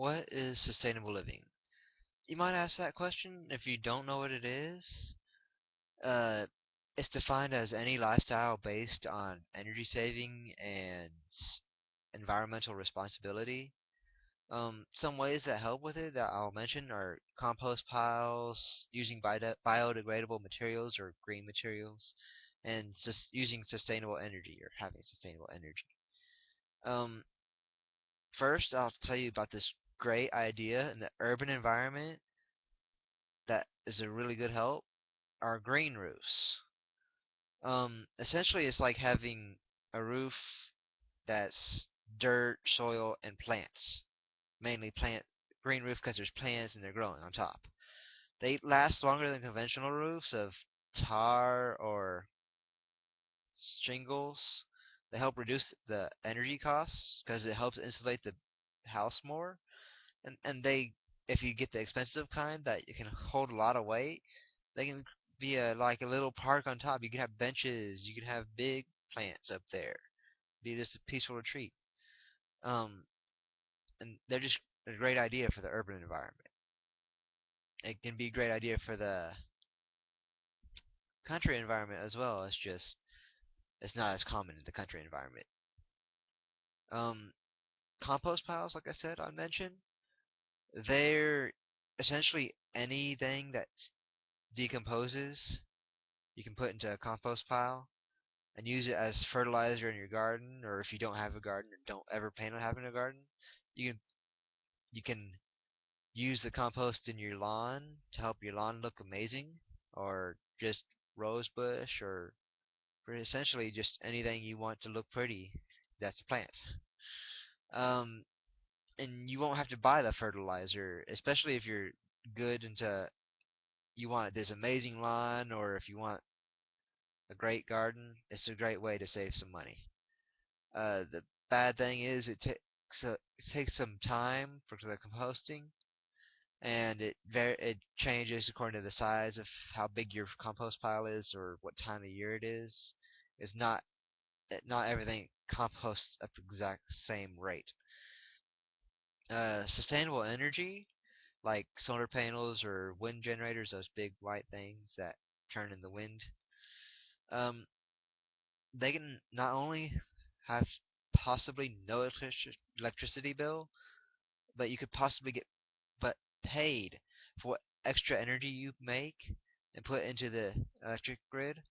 What is sustainable living? You might ask that question if you don't know what it is. Uh, it's defined as any lifestyle based on energy saving and environmental responsibility. Some ways that help with it that I'll mention are compost piles, using biodegradable materials or green materials, and using sustainable energy or having sustainable energy. Um, First, I'll tell you about this great idea in the urban environment that is a really good help are green roofs. Essentially, it's like having a roof that's dirt, soil, and plants. Mainly green roof because there's plants and they're growing on top. They last longer than conventional roofs of tar or shingles. They help reduce the energy costs because it helps insulate the house more. And they, if you get the expensive kind that you can hold a lot of weight, they can be like a little park on top. You can have benches. You can have big plants up there. Be just a peaceful retreat. Um, and they're just a great idea for the urban environment. It can be a great idea for the country environment as well. It's not as common in the country environment. Um, Compost piles, like I said, I mentioned, they're essentially anything that decomposes. You can put into a compost pile and use it as fertilizer in your garden, or if you don't have a garden or don't ever plan on having a garden, you can you can use the compost in your lawn to help your lawn look amazing, or just rose bush, or for essentially just anything you want to look pretty. That's a plant. Um, and you won't have to buy the fertilizer, especially if you're good into you want this amazing lawn, or if you want a great garden. It's a great way to save some money. The bad thing is it takes some time for the composting, and it changes according to the size of how big your compost pile is or what time of year it is. It's not everything composts at the exact same rate. Sustainable energy, like solar panels or wind generators, those big white things that turn in the wind, um, they can not only have possibly no electricity bill, but you could possibly get but paid for what extra energy you make and put into the electric grid.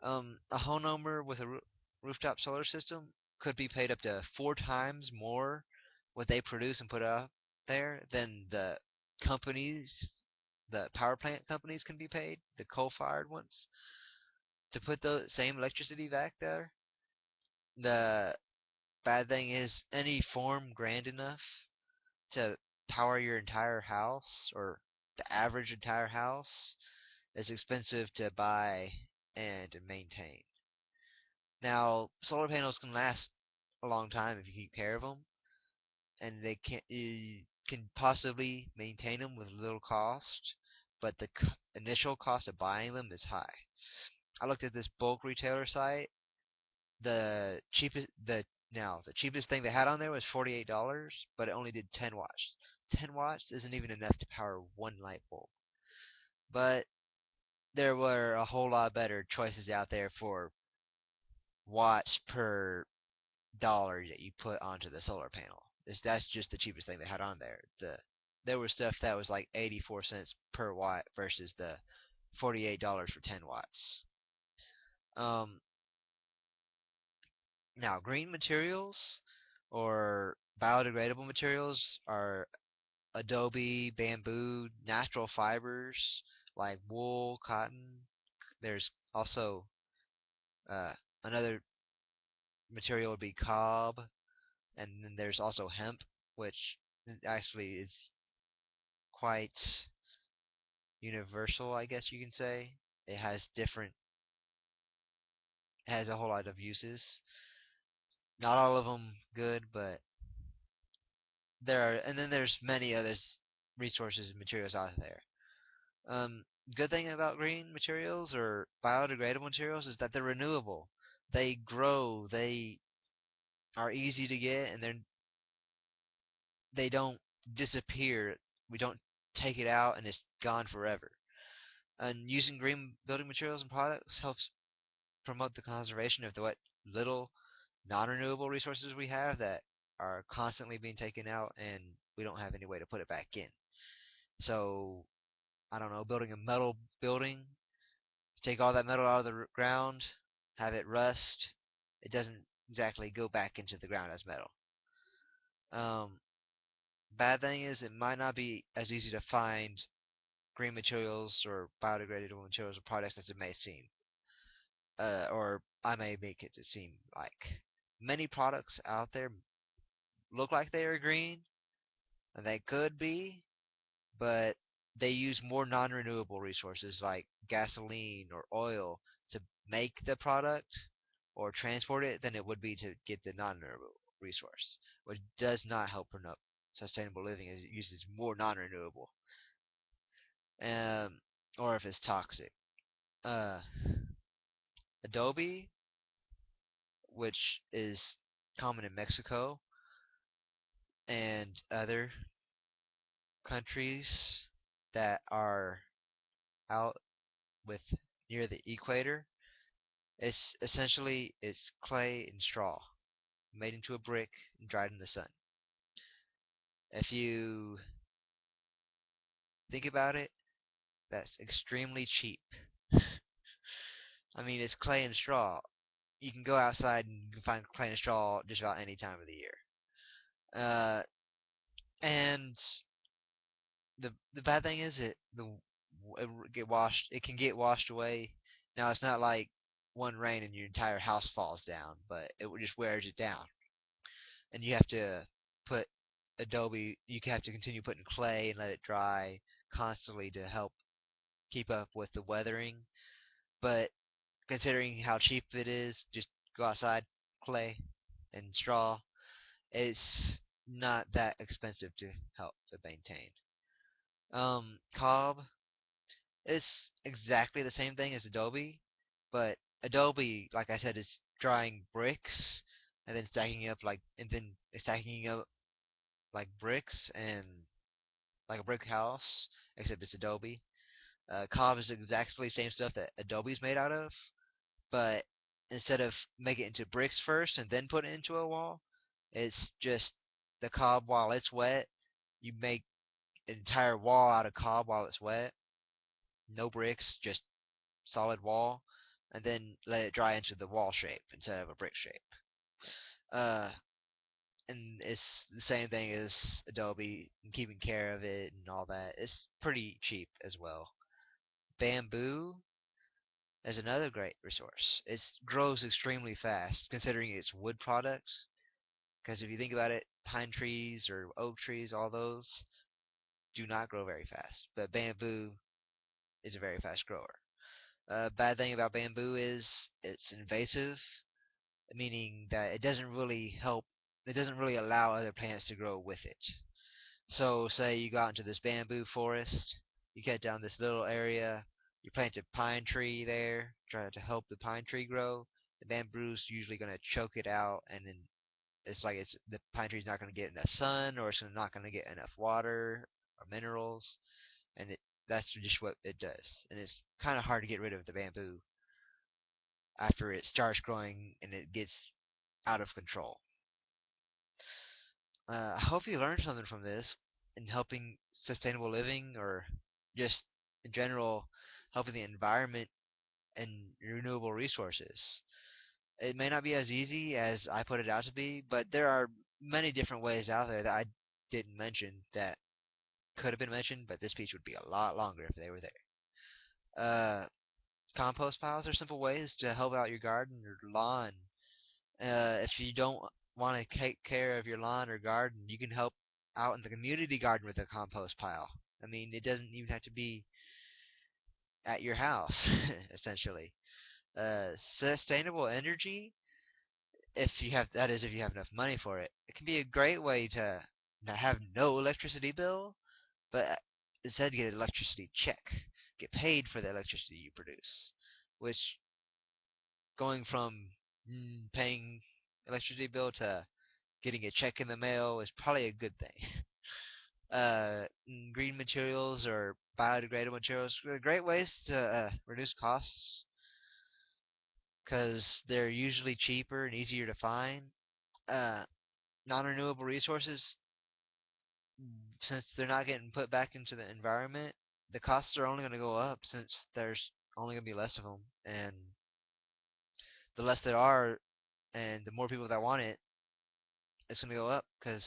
A homeowner with a rooftop solar system could be paid up to 4 times more what they produce and put out there than the companies, the power plant companies can be paid, the coal-fired ones, to put the same electricity back there. The bad thing is any form grand enough to power your entire house or the average entire house is expensive to buy and maintain. Now, solar panels can last a long time if you keep care of them, and they can you can possibly maintain them with little cost, but the initial cost of buying them is high. I looked at this bulk retailer site. The cheapest the Now the cheapest thing they had on there was $48, but it only did 10 watts. 10 watts isn't even enough to power one light bulb. But there were a whole lot better choices out there for watts per dollar that you put onto the solar panel. That's just the cheapest thing they had on there. There was stuff that was like 84 cents per watt versus the $48 for 10 watts. Um, Now green materials or biodegradable materials are adobe, bamboo, natural fibers like wool, cotton. There's also uh, another material would be cob, and then there's also hemp, which actually is quite universal, I guess you can say. It has different, it has a whole lot of uses. Not all of them good, but there are, and then there's many other resources and materials out there. Um, Good thing about green materials or biodegradable materials is that they're renewable. They grow, they are easy to get, and they don't disappear. We don't take it out and it's gone forever. And using green building materials and products helps promote the conservation of the what little non-renewable resources we have that are constantly being taken out and we don't have any way to put it back in. So, I don't know, building a metal building, take all that metal out of the ground, have it rust, it doesn't exactly go back into the ground as metal. Um, Bad thing is it might not be as easy to find green materials or biodegradable materials or products as it may seem. Or I may make it to seem like. Many products out there look like they are green, and they could be, but they use more non-renewable resources like gasoline or oil to make the product or transport it than it would be to get the non-renewable resource, which does not help promote sustainable living as it uses more non-renewable, um, or if it's toxic. Uh, Adobe, which is common in Mexico and other countries that are out with near the equator, it's clay and straw made into a brick and dried in the sun. If you think about it, that's extremely cheap. I mean, it's clay and straw. You can go outside and you can find clay and straw just about any time of the year. Uh, and the bad thing is it can get washed away. Now it's not like one rain and your entire house falls down, but it just wears it down. And you have to put you have to continue putting clay and let it dry constantly to help keep up with the weathering. But considering how cheap it is, just go outside, clay and straw, it's not that expensive to help to maintain. Cob, it's exactly the same thing as Adobe, but Adobe, like I said, is drying bricks and then stacking up like bricks and like a brick house, except it's Adobe. Cob is exactly the same stuff that Adobe's made out of, but instead of make it into bricks first and then put it into a wall, it's just the cob while it's wet. You make an entire wall out of cob while it's wet. No bricks, just solid wall, and then let it dry into the wall shape instead of a brick shape. Uh, and it's the same thing as Adobe, and keeping care of it and all that. It's pretty cheap as well. Bamboo is another great resource. It grows extremely fast considering it's wood products. Because if you think about it, pine trees or oak trees, all those do not grow very fast. But bamboo is a very fast grower. Bad thing about bamboo is it's invasive, meaning that it doesn't really allow other plants to grow with it. So say you got into this bamboo forest, you cut down this little area, you plant a pine tree there, try to help the pine tree grow. The bamboo's usually going to choke it out, and then it's the pine tree's not going to get enough sun, or it's not going to get enough water or minerals, and that's just what it does. And it's kind of hard to get rid of the bamboo after it starts growing and it gets out of control. I hope you learned something from this in helping sustainable living or just in general helping the environment and renewable resources. It may not be as easy as I put it out to be, but there are many different ways out there that I didn't mention that could have been mentioned, but this speech would be a lot longer if they were there. Compost piles are simple ways to help out your garden or lawn. If you don't want to take care of your lawn or garden, you can help out in the community garden with a compost pile. I mean, it doesn't even have to be at your house, essentially. Sustainable energy, if you have enough money for it, it can be a great way to not have no electricity bill, but instead get an electricity check, get paid for the electricity you produce, which going from paying electricity bill to getting a check in the mail is probably a good thing. green materials or biodegradable materials. Great ways to reduce costs because they're usually cheaper and easier to find. Uh, Non-renewable resources, since they're not getting put back into the environment, the costs are only going to go up since there's only going to be less of them, and the less there are, and the more people that want it, it's going to go up because